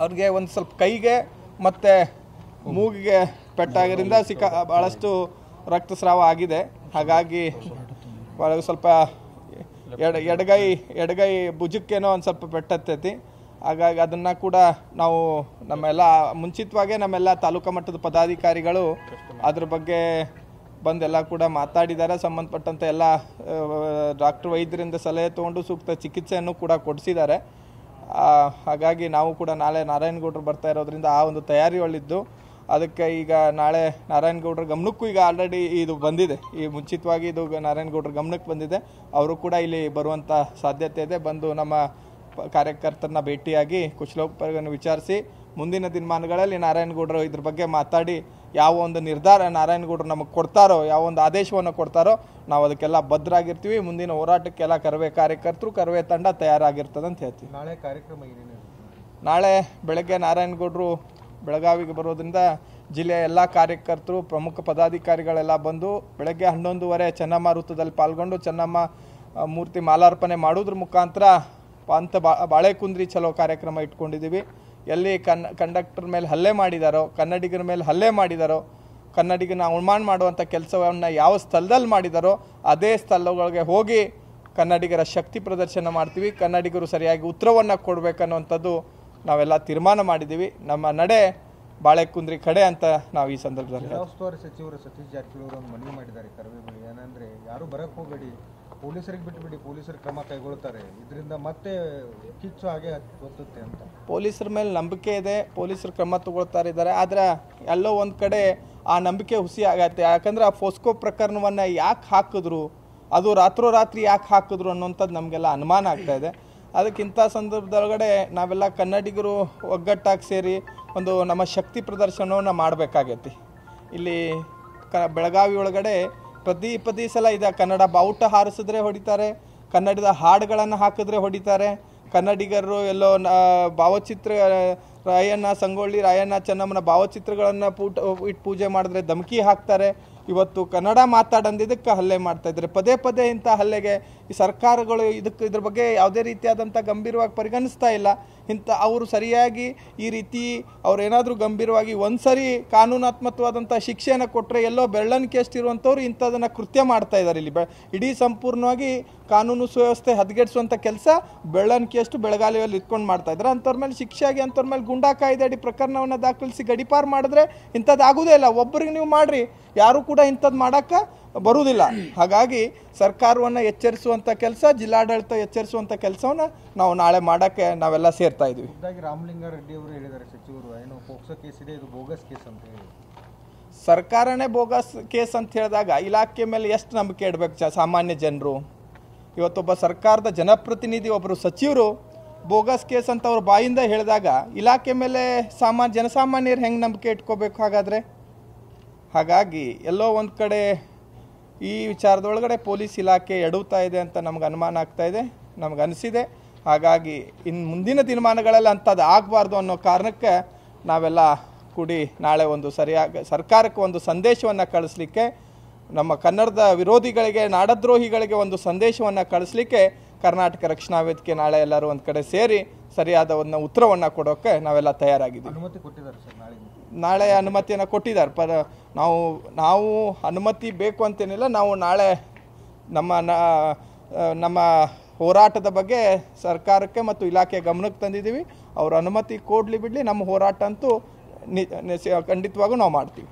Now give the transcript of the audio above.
ಅವ್ರಿಗೆ ಒಂದು ಸ್ವಲ್ಪ ಕೈಗೆ ಮತ್ತು ಮೂಗಿಗೆ ಪೆಟ್ಟಾಗಿದ್ದರಿಂದ ಭಾಳಷ್ಟು ರಕ್ತಸ್ರಾವ ಆಗಿದೆ. ಹಾಗಾಗಿ ಸ್ವಲ್ಪ ಎಡಗೈ ಭುಜಕ್ಕೇನೋ ಒಂದು ಸ್ವಲ್ಪ ಪೆಟ್ಟತ್ತೈತಿ. ಹಾಗಾಗಿ ಅದನ್ನು ಕೂಡ ನಾವು ಮುಂಚಿತವಾಗೇ ನಮ್ಮೆಲ್ಲ ತಾಲೂಕು ಮಟ್ಟದ ಪದಾಧಿಕಾರಿಗಳು ಅದ್ರ ಬಗ್ಗೆ ಬಂದೆಲ್ಲ ಕೂಡ ಮಾತಾಡಿದ್ದಾರೆ. ಸಂಬಂಧಪಟ್ಟಂತೆ ಎಲ್ಲ ಡಾಕ್ಟರ್ ವೈದ್ಯರಿಂದ ಸಲಹೆ ತೊಗೊಂಡು ಸೂಕ್ತ ಚಿಕಿತ್ಸೆಯನ್ನು ಕೂಡ ಕೊಡಿಸಿದ್ದಾರೆ. ಹಾಗಾಗಿ ನಾವು ಕೂಡ ನಾಳೆ ನಾರಾಯಣಗೌಡರು ಬರ್ತಾ ಇರೋದ್ರಿಂದ ಆ ಒಂದು ತಯಾರಿ ಒಳ್ಳಿದ್ದು. ಅದಕ್ಕೆ ಈಗ ನಾಳೆ ನಾರಾಯಣಗೌಡರ ಗಮನಕ್ಕೂ ಈಗ ಆಲ್ರೆಡಿ ಇದು ಬಂದಿದೆ, ಈ ಮುಂಚಿತವಾಗಿ ಇದು ನಾರಾಯಣಗೌಡರ ಗಮನಕ್ಕೆ ಬಂದಿದೆ. ಅವರು ಕೂಡ ಇಲ್ಲಿ ಬರುವಂಥ ಸಾಧ್ಯತೆ ಇದೆ. ಬಂದು ನಮ್ಮ ಕಾರ್ಯಕರ್ತರನ್ನ ಭೇಟಿಯಾಗಿ ಕುಶಲೋಪರಿಯನ್ನು ವಿಚಾರಿಸಿ ಮುಂದಿನ ದಿನಮಾನಗಳಲ್ಲಿ ನಾರಾಯಣಗೌಡರು ಇದ್ರ ಬಗ್ಗೆ ಮಾತಾಡಿ ಯಾವ ಒಂದು ನಿರ್ಧಾರ ನಾರಾಯಣಗೌಡರು ನಮಗೆ ಕೊಡ್ತಾರೋ, ಯಾವ ಒಂದು ಆದೇಶವನ್ನು ಕೊಡ್ತಾರೋ ನಾವು ಅದಕ್ಕೆಲ್ಲ ಬದ್ಧರಾಗಿರ್ತೀವಿ. ಮುಂದಿನ ಹೋರಾಟಕ್ಕೆಲ್ಲ ಕರವೇ ಕಾರ್ಯಕರ್ತರು, ಕರವೇ ತಂಡ ತಯಾರಾಗಿರ್ತದೆ ಅಂತ ಹೇಳ್ತೀವಿ. ನಾಳೆ ಕಾರ್ಯಕ್ರಮ ಏನೇನು? ನಾಳೆ ಬೆಳಗ್ಗೆ ನಾರಾಯಣಗೌಡರು ಬೆಳಗಾವಿಗೆ ಬರೋದ್ರಿಂದ ಜಿಲ್ಲೆಯ ಎಲ್ಲ ಕಾರ್ಯಕರ್ತರು, ಪ್ರಮುಖ ಪದಾಧಿಕಾರಿಗಳೆಲ್ಲ ಬಂದು ಬೆಳಗ್ಗೆ 11:30 ಚೆನ್ನಮ್ಮ ವೃತ್ತದಲ್ಲಿ ಪಾಲ್ಗೊಂಡು ಚೆನ್ನಮ್ಮ ಮೂರ್ತಿ ಮಾಲಾರ್ಪಣೆ ಮಾಡೋದ್ರ ಮುಖಾಂತರ ಪಂತ ಬಾಳೆಕುಂದ್ರಿ ಚಲೋ ಕಾರ್ಯಕ್ರಮ ಇಟ್ಕೊಂಡಿದ್ದೀವಿ. ಎಲ್ಲಿ ಕಂಡಕ್ಟರ್ ಮೇಲೆ ಹಲ್ಲೆ ಮಾಡಿದಾರೋ, ಕನ್ನಡಿಗರ ಮೇಲೆ ಹಲ್ಲೆ ಮಾಡಿದಾರೋ, ಕನ್ನಡಿಗನ ಅವಮಾನ ಮಾಡುವಂಥ ಕೆಲಸವನ್ನು ಯಾವ ಸ್ಥಳದಲ್ಲಿ ಮಾಡಿದಾರೋ ಅದೇ ಸ್ಥಳಗಳಿಗೆ ಹೋಗಿ ಕನ್ನಡಿಗರ ಶಕ್ತಿ ಪ್ರದರ್ಶನ ಮಾಡ್ತೀವಿ. ಕನ್ನಡಿಗರು ಸರಿಯಾಗಿ ಉತ್ತರವನ್ನು ಕೊಡಬೇಕನ್ನುವಂಥದ್ದು ನಾವೆಲ್ಲ ತೀರ್ಮಾನ ಮಾಡಿದ್ದೀವಿ. ನಮ್ಮ ನಡೆ ಬಾಳೆಕುಂದ್ರಿ ಕಡೆ ಅಂತ ನಾವು ಈ ಸಂದರ್ಭದಲ್ಲಿ ಉಸ್ತುವಾರಿ ಸಚಿವರು ಸತೀಶ್ ಜಾರಕಿಹೊಳಿ ಅವರು ಮನವಿ ಮಾಡಿದ್ದಾರೆ ಕರವೇ ಬಳಿ. ಏನಂದ್ರೆ ಯಾರು ಬರಕ್ಕೆ ಹೋಗಬೇಡಿ, ಪೊಲೀಸರಿಗೆ ಬಿಟ್ಟುಬಿಡಿ, ಪೊಲೀಸರು ಕ್ರಮ ಕೈಗೊಳ್ತಾರೆ, ಇದರಿಂದ ಮತ್ತೆ ಕಿಚ್ಚು ಹಾಗೆ ಗೊತ್ತುತ್ತೆ ಅಂತ. ಪೊಲೀಸರ ಮೇಲೆ ನಂಬಿಕೆ ಇದೆ, ಪೊಲೀಸರು ಕ್ರಮ ತಗೊಳ್ತಾರೆ. ಆದರೆ ಎಲ್ಲೋ ಒಂದು ಕಡೆ ಆ ನಂಬಿಕೆ ಹುಸಿ ಆಗತ್ತೆ. ಯಾಕಂದರೆ ಆ ಫೋಸ್ಕೋ ಪ್ರಕರಣವನ್ನು ಯಾಕೆ ಹಾಕಿದ್ರು, ಅದು ರಾತ್ರೋರಾತ್ರಿ ಯಾಕೆ ಹಾಕಿದ್ರು ಅನ್ನೋಂಥದ್ದು ನಮಗೆಲ್ಲ ಅನುಮಾನ ಆಗ್ತಾ ಇದೆ. ಅದಕ್ಕಿಂತ ಸಂದರ್ಭದೊಳಗಡೆ ನಾವೆಲ್ಲ ಕನ್ನಡಿಗರು ಒಗ್ಗಟ್ಟಾಗಿ ಸೇರಿ ಒಂದು ನಮ್ಮ ಶಕ್ತಿ ಪ್ರದರ್ಶನವನ್ನು ಮಾಡಬೇಕಾಗೈತಿ. ಇಲ್ಲಿ ಬೆಳಗಾವಿ ಒಳಗಡೆ ಪ್ರತಿ ಸಲ ಇದೆ, ಕನ್ನಡ ಬಾವುಟ ಹಾರಿಸಿದ್ರೆ ಹೊಡಿತಾರೆ, ಕನ್ನಡದ ಹಾಡುಗಳನ್ನು ಹಾಕಿದ್ರೆ ಹೊಡಿತಾರೆ, ಕನ್ನಡಿಗರು ಎಲ್ಲೋ ಭಾವಚಿತ್ರ ಸಂಗೊಳ್ಳಿ ರಾಯಣ್ಣ ಚೆನ್ನಮ್ಮನ ಭಾವಚಿತ್ರಗಳನ್ನು ಇಟ್ಟು ಪೂಜೆ ಮಾಡಿದ್ರೆ ಧಮಕಿ ಹಾಕ್ತಾರೆ. ಇವತ್ತು ಕನ್ನಡ ಮಾತಾಡಂದಿದ್ದಕ್ಕೆ ಹಲ್ಲೆ ಮಾಡ್ತಾ ಇದ್ದಾರೆ. ಪದೇ ಇಂಥ ಹಲ್ಲೆಗೆ ಈ ಸರ್ಕಾರಗಳು ಇದ್ರ ಬಗ್ಗೆ ಯಾವುದೇ ರೀತಿಯಾದಂಥ ಗಂಭೀರವಾಗಿ ಪರಿಗಣಿಸ್ತಾ ಇಲ್ಲ. ಅವರು ಸರಿಯಾಗಿ ಈ ರೀತಿ ಅವ್ರೇನಾದರೂ ಗಂಭೀರವಾಗಿ ಒಂದ್ಸರಿ ಕಾನೂನಾತ್ಮಕವಾದಂಥ ಶಿಕ್ಷೆಯನ್ನು ಕೊಟ್ಟರೆ ಎಲ್ಲೋ ಬೆಳ್ಳನಿಕೆ ಎಷ್ಟಿರುವಂಥವ್ರು ಇಂಥದನ್ನು ಕೃತ್ಯ ಮಾಡ್ತಾ ಇದ್ದಾರೆ. ಇಲ್ಲಿ ಇಡೀ ಸಂಪೂರ್ಣವಾಗಿ ಕಾನೂನು ಸುವ್ಯವಸ್ಥೆ ಹದಗೆಡಿಸುವಂಥ ಕೆಲಸ ಬೆಳ್ಳನಿಕೆಯಷ್ಟು ಬೆಳಗಾವಿಯಲ್ಲಿ ಇಟ್ಕೊಂಡು ಮಾಡ್ತಾ ಇದ್ದಾರೆ. ಅಂಥವ್ರ ಮೇಲೆ ಶಿಕ್ಷೆಯಾಗಿ ಅಂಥವ್ರ ಮೇಲೆ ಗುಂಡಾ ಕಾಯ್ದೆ ಅಡಿ ಪ್ರಕರಣವನ್ನು ದಾಖಲಿಸಿ ಗಡಿಪಾರು ಮಾಡಿದ್ರೆ ಇಂಥದ್ದು ಆಗೋದೇ ಇಲ್ಲ. ಒಬ್ಬರಿಗೆ ನೀವು ಮಾಡ್ರಿ, ಯಾರು ಕೂಡ ಇಂಥದ್ದು ಮಾಡೋಕ್ಕೆ ಬರುವುದಿಲ್ಲ. ಹಾಗಾಗಿ ಸರ್ಕಾರವನ್ನು ಎಚ್ಚರಿಸುವಂಥ ಕೆಲಸ, ಜಿಲ್ಲಾಡಳಿತ ಎಚ್ಚರಿಸುವಂಥ ಕೆಲಸವನ್ನು ನಾವು ನಾಳೆ ಮಾಡೋಕ್ಕೆ ನಾವೆಲ್ಲ ಸೇರ್ತಾ ಇದ್ದೀವಿ. ರಾಮಲಿಂಗಾರೆಡ್ಡಿ ಅವರು ಹೇಳಿದ್ದಾರೆ ಸಚಿವರು, ಏನು ಪೋಕ್ಸೋ ಕೇಸ್ ಇದೆ, ಇದು ಬೋಗಸ್ ಕೇಸ್ ಅಂತ ಹೇಳಿ. ಸರ್ಕಾರನೇ ಬೋಗಸ್ ಕೇಸ್ ಅಂತ ಹೇಳಿದಾಗ ಇಲಾಖೆ ಮೇಲೆ ಎಷ್ಟು ನಂಬಿಕೆ ಇಡಬೇಕು ಸಾಮಾನ್ಯ ಜನರು? ಇವತ್ತೊಬ್ಬ ಸರ್ಕಾರದ ಜನಪ್ರತಿನಿಧಿ, ಒಬ್ಬರು ಸಚಿವರು ಬೋಗಸ್ ಕೇಸ್ ಅಂತ ಅವ್ರ ಬಾಯಿಂದ ಹೇಳಿದಾಗ ಇಲಾಖೆ ಮೇಲೆ ಜನಸಾಮಾನ್ಯರು ಹೆಂಗೆ ನಂಬಿಕೆ ಇಟ್ಕೋಬೇಕು? ಹಾಗಾಗಿ ಎಲ್ಲೋ ಒಂದು ಕಡೆ ಈ ವಿಚಾರದೊಳಗಡೆ ಪೊಲೀಸ್ ಇಲಾಖೆ ಎಡುತ್ತಾ ಇದೆ ಅಂತ ನಮ್ಗೆ ಅನುಮಾನ ಆಗ್ತಾ ಇದೆ, ನಮ್ಗೆ ಅನಿಸಿದೆ. ಹಾಗಾಗಿ ಇನ್ನು ಮುಂದಿನ ದಿನಮಾನಗಳಲ್ಲಿ ಅಂಥದ್ದು ಆಗಬಾರ್ದು ಅನ್ನೋ ಕಾರಣಕ್ಕೆ ನಾವೆಲ್ಲ ಕೂಡಿ ನಾಳೆ ಒಂದು ಸರ್ಕಾರಕ್ಕೆ ಒಂದು ಸಂದೇಶವನ್ನು ಕಳಿಸ್ಲಿಕ್ಕೆ, ನಮ್ಮ ಕನ್ನಡದ ವಿರೋಧಿಗಳಿಗೆ, ನಾಡದ್ರೋಹಿಗಳಿಗೆ ಒಂದು ಸಂದೇಶವನ್ನು ಕಳಿಸ್ಲಿಕ್ಕೆ ಕರ್ನಾಟಕ ರಕ್ಷಣಾ ವೇದಿಕೆ ನಾಳೆ ಎಲ್ಲರೂ ಒಂದು ಕಡೆ ಸೇರಿ ಸರಿಯಾದ ಒಂದು ಉತ್ತರವನ್ನು ಕೊಡೋಕ್ಕೆ ನಾವೆಲ್ಲ ತಯಾರಾಗಿದ್ದೀವಿ. ಅನುಮತಿ ಕೊಟ್ಟಿದ್ದಾರೆ ಸರ್? ನಾಳೆ ಅನುಮತಿಯನ್ನು ಕೊಟ್ಟಿದ್ದಾರೆ. ನಾವು ಅನುಮತಿ ಬೇಕು ಅಂತೇನಿಲ್ಲ. ನಾವು ನಾಳೆ ನಮ್ಮ ಹೋರಾಟದ ಬಗ್ಗೆ ಸರ್ಕಾರಕ್ಕೆ ಮತ್ತು ಇಲಾಖೆ ಗಮನಕ್ಕೆ ತಂದಿದ್ದೀವಿ. ಅವರು ಅನುಮತಿ ಕೊಡಲಿ ಬಿಡಲಿ, ನಮ್ಮ ಹೋರಾಟ ಅಂತೂ ಖಂಡಿತವಾಗೂ ನಾವು ಮಾಡ್ತೀವಿ.